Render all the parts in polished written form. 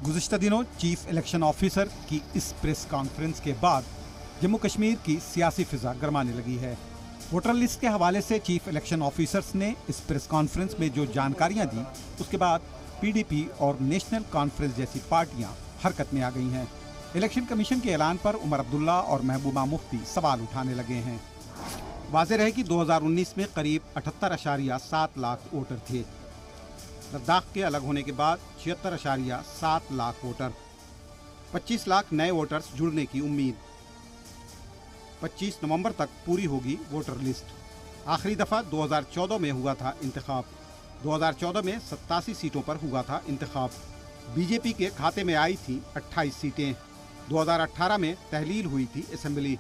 गुज़िश्ता दिनों chief election officer की इस प्रेस कॉन्फ्रेंस के बाद जम्मू कश्मीर की सियासी फिजा गरमाने लगी है। वोटर लिस्ट के हवाले से चीफ इलेक्शन ऑफिसर्स ने इस प्रेस कॉन्फ्रेंस में जो जानकारियां दी, उसके बाद पीडीपी और नेशनल कॉन्फ्रेंस जैसी पार्टियां हरकत में आ गई हैं। इलेक्शन कमीशन के ऐलान पर उमर अब्दुल्ला और महबूबा मुफ्ती सवाल उठाने लगे हैं। वाज़ेह रहे कि 2019 में करीब 78.7 लाख वोटर थे। लद्दाख के अलग होने के बाद 76.7 लाख वोटर, 25 लाख नए वोटर्स जुड़ने की उम्मीद। 25 नवंबर तक पूरी होगी वोटर लिस्ट। आखिरी दफ़ा 2014 में हुआ था इंतखाब। 2014 में 87 सीटों पर हुआ था इंतखाब। बीजेपी के खाते में आई थी 28 सीटें। 2018 में तहलील हुई थी असेंबली।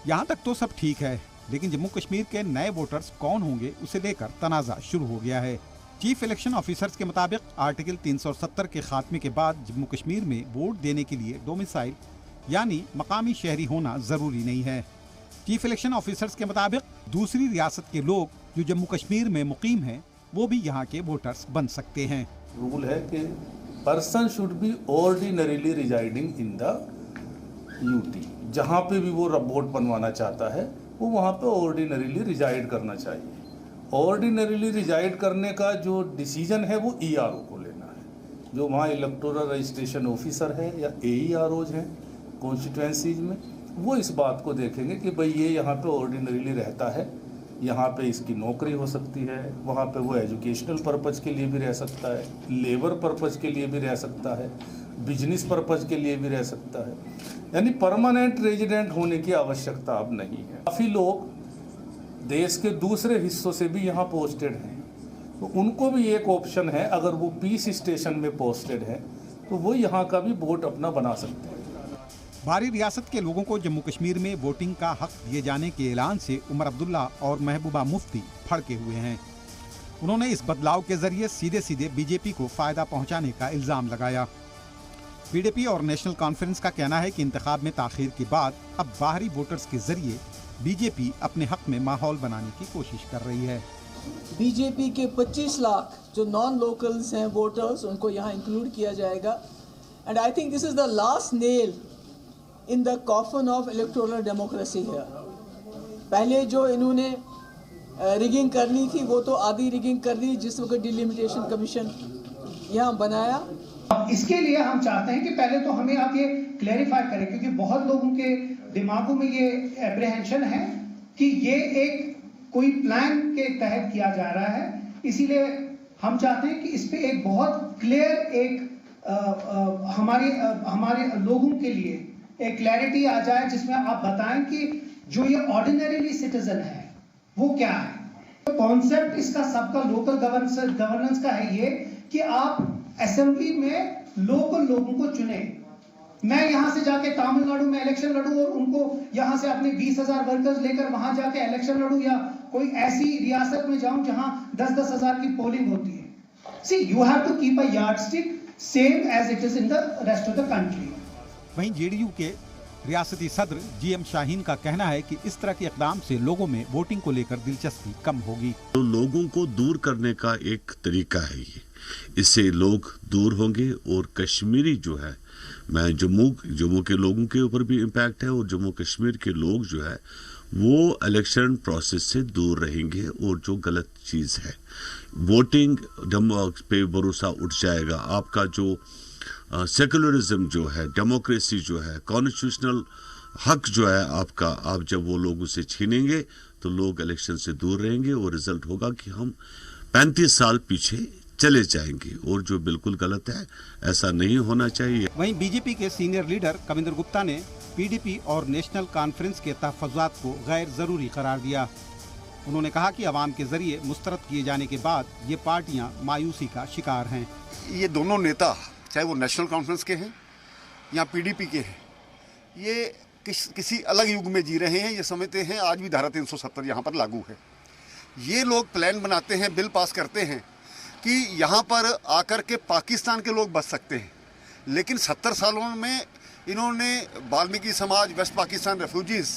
यहाँ तक तो सब ठीक है, लेकिन जम्मू कश्मीर के नए वोटर्स कौन होंगे उसे लेकर तनाज़ा शुरू हो गया है। चीफ इलेक्शन ऑफिसर्स के मुताबिक आर्टिकल 370 के खात्मे के बाद जम्मू कश्मीर में वोट देने के लिए डोमिसाइल यानी मकामी शहरी होना जरूरी नहीं है। चीफ इलेक्शन ऑफिसर्स के मुताबिक दूसरी रियासत के लोग जो जम्मू कश्मीर में मुकीम हैं, वो भी यहाँ के वोटर्स बन सकते हैं। रूल है कि person should be ordinarily residing in the UT. जहाँ पे भी वो वोट बनवाना चाहता है वो वहाँ पे ऑर्डिनरीली रिजाइड करना चाहिए। ऑर्डिनरीली रिजाइड करने का जो डिसीजन है वो ईआरओ को लेना है। जो वहाँ इलेक्टोरल रजिस्ट्रेशन ऑफिसर है या एईआरओज हैं कॉन्स्टिट्यूएंसीज में, वो इस बात को देखेंगे कि भाई ये यहाँ पे ऑर्डिनरीली रहता है, यहाँ पे इसकी नौकरी हो सकती है, वहाँ पे वो एजुकेशनल पर्पज़ के लिए भी रह सकता है, लेबर पर्पज़ के लिए भी रह सकता है, बिजनेस पर्पज़ के लिए भी रह सकता है। यानी परमानेंट रेजिडेंट होने की आवश्यकता अब नहीं है। काफ़ी लोग देश के दूसरे हिस्सों से भी यहाँ पोस्टेड हैं, तो उनको भी एक ऑप्शन है, अगर वो पीस स्टेशन में पोस्टेड है तो वो यहाँ का भी वोट अपना बना सकते हैं। बाहरी रियासत के लोगों को जम्मू कश्मीर में वोटिंग का हक दिए जाने के ऐलान से उमर अब्दुल्ला और महबूबा मुफ्ती भड़के हुए हैं। उन्होंने इस बदलाव के जरिए सीधे सीधे बीजेपी को फायदा पहुंचाने का इल्जाम लगाया। पीडीपी और नेशनल कॉन्फ्रेंस का कहना है कि इंतखाब में ताखीर के बाद अब बाहरी वोटर्स के जरिए बीजेपी अपने हक में माहौल बनाने की कोशिश कर रही है। बीजेपी के 25 लाख जो नॉन लोकल्स हैं वोटर्स, उनको यहाँ इंक्लूड किया जाएगा। And I think this is the last nail in the coffin of electoral democracy है। पहले जो इन्होंने रिगिंग करनी थी वो तो आधी रिगिंग कर दी जिस वक्त डिलिमिटेशन कमीशन यहाँ बनाया। अब इसके लिए हम चाहते हैं कि पहले तो हमें आप ये क्लैरिफाई करें, क्योंकि बहुत लोगों के दिमागों में ये एप्रीहेंशन है कि ये एक कोई प्लान के तहत किया जा रहा है। इसीलिए हम चाहते हैं कि इस पे एक बहुत क्लियर एक हमारे लोगों के लिए एक क्लैरिटी आ जाए, जिसमें आप बताएं कि जो ये ऑर्डिनरीली सिटीजन है वो क्या है। कॉन्सेप्ट इसका सबका लोकल गवर्नेंस का है ये कि आप असेंबली में लोकल लोगों को चुने। मैं यहां से जाके तमिलनाडु में इलेक्शन लड़ूं और उनको यहां से अपने 20,000 वर्कर्स लेकर वहां जाके इलेक्शन लड़ूं, या कोई ऐसी रियासत में जाऊं जहां 10-10 हजार की पोलिंग होती है। See you have to keep a yardstick same as it is in the rest of the country. वहीं जेडीयू के रियासती सदर जीएम शाहीन का कहना है कि इस तरह के इकदाम से लोगों में वोटिंग को लेकर दिलचस्पी कम होगी। तो लोगों को दूर करने का एक तरीका है ये, इससे लोग दूर होंगे और कश्मीरी जो है, मैं जम्मू के लोगों के ऊपर भी इम्पैक्ट है और जम्मू कश्मीर के लोग जो है वो इलेक्शन प्रोसेस से दूर रहेंगे और जो गलत चीज़ है वोटिंग पे भरोसा उठ जाएगा। आपका जो सेकुलरिज्म जो है, डेमोक्रेसी जो है, कॉन्स्टिट्यूशनल हक जो है आपका, आप जब वो लोगों से छीनेंगे तो लोग इलेक्शन से दूर रहेंगे और रिजल्ट होगा कि हम 35 साल पीछे चले जाएंगे, और जो बिल्कुल गलत है, ऐसा नहीं होना चाहिए। वहीं बीजेपी के सीनियर लीडर कविंदर गुप्ता ने पीडीपी और नेशनल कॉन्फ्रेंस के तहफ़्फ़ुज़ात को गैर ज़रूरी करार दिया। उन्होंने कहा कि अवाम के जरिए मुस्तरद किए जाने के बाद ये पार्टियां मायूसी का शिकार हैं। ये दोनों नेता, चाहे वो नेशनल कॉन्फ्रेंस के हैं या पीडीपी के हैं, ये किसी अलग युग में जी रहे हैं। ये समझते हैं आज भी धारा 370 यहाँ पर लागू है। ये लोग प्लान बनाते हैं, बिल पास करते हैं कि यहाँ पर आकर के पाकिस्तान के लोग बच सकते हैं, लेकिन 70 सालों में इन्होंने वाल्मीकि समाज, वेस्ट पाकिस्तान रेफ्यूजीज़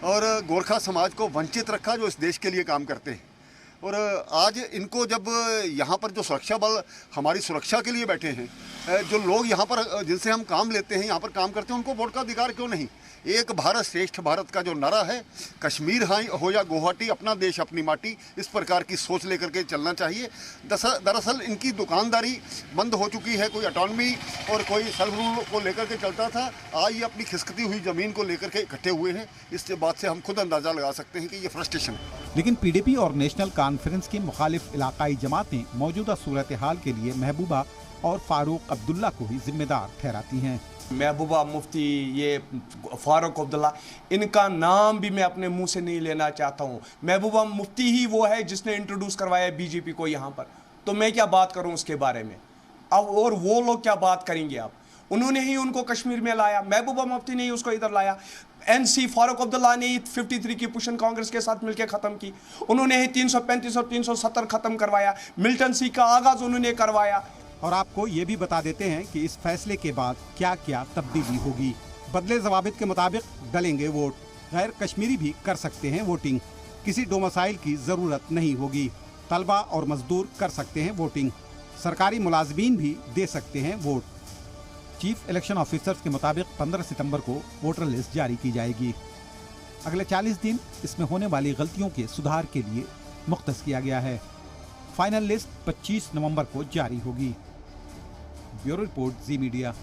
और गोरखा समाज को वंचित रखा, जो इस देश के लिए काम करते हैं। और आज इनको जब यहाँ पर जो सुरक्षा बल हमारी सुरक्षा के लिए बैठे हैं, जो लोग यहाँ पर जिनसे हम काम लेते हैं, यहाँ पर काम करते हैं, उनको वोट का अधिकार क्यों नहीं? एक भारत श्रेष्ठ भारत का जो नारा है, कश्मीर हो या गुवाहाटी, अपना देश अपनी माटी, इस प्रकार की सोच लेकर के चलना चाहिए। दरअसल इनकी दुकानदारी बंद हो चुकी है। कोई ऑटोनॉमी और कोई सेल्फ रूल को लेकर के चलता था, आज ये अपनी खिसकती हुई ज़मीन को लेकर के इकट्ठे हुए हैं। इस बात से हम खुद अंदाज़ा लगा सकते हैं कि ये फ्रस्ट्रेशन है। लेकिन पीडीपी और नेशनल कॉन्फ्रेंस की मुखालिफ इलाकाई जमातें मौजूदा सूरत हाल के लिए महबूबा और फारूक अब्दुल्ला को ही जिम्मेदार ठहराती हैं। महबूबा मुफ्ती, ये फारूक अब्दुल्ला, इनका नाम भी मैं अपने मुंह से नहीं लेना चाहता हूँ। महबूबा मुफ्ती ही वो है जिसने इंट्रोड्यूस करवाया बीजेपी को यहाँ पर, तो मैं क्या बात करूँ उसके बारे में अब, और वो लोग क्या बात करेंगे अब? उन्होंने ही उनको कश्मीर में लाया, महबूबा मुफ्ती ने ही उसको इधर लाया। एनसी फारूक अब्दुल्ला ने 53 की पुशन कांग्रेस के साथ मिलकर ख़त्म की। उन्होंने ही 335 और 370 ख़त्म करवाया। मिल्टन सी का आगाज़ उन्होंने करवाया। और आपको ये भी बता देते हैं कि इस फैसले के बाद क्या क्या तब्दीली होगी। बदले ज़वाबित के मुताबिक डलेंगे वोट, गैर कश्मीरी भी कर सकते हैं वोटिंग, किसी डोमिसाइल की ज़रूरत नहीं होगी, तलबा और मजदूर कर सकते हैं वोटिंग, सरकारी मुलाजमीन भी दे सकते हैं वोट। चीफ इलेक्शन ऑफिसर्स के मुताबिक 15 सितंबर को वोटर लिस्ट जारी की जाएगी। अगले 40 दिन इसमें होने वाली गलतियों के सुधार के लिए मुख्तस किया गया है। फाइनल लिस्ट 25 नवंबर को जारी होगी। ब्यूरो रिपोर्ट, जी मीडिया।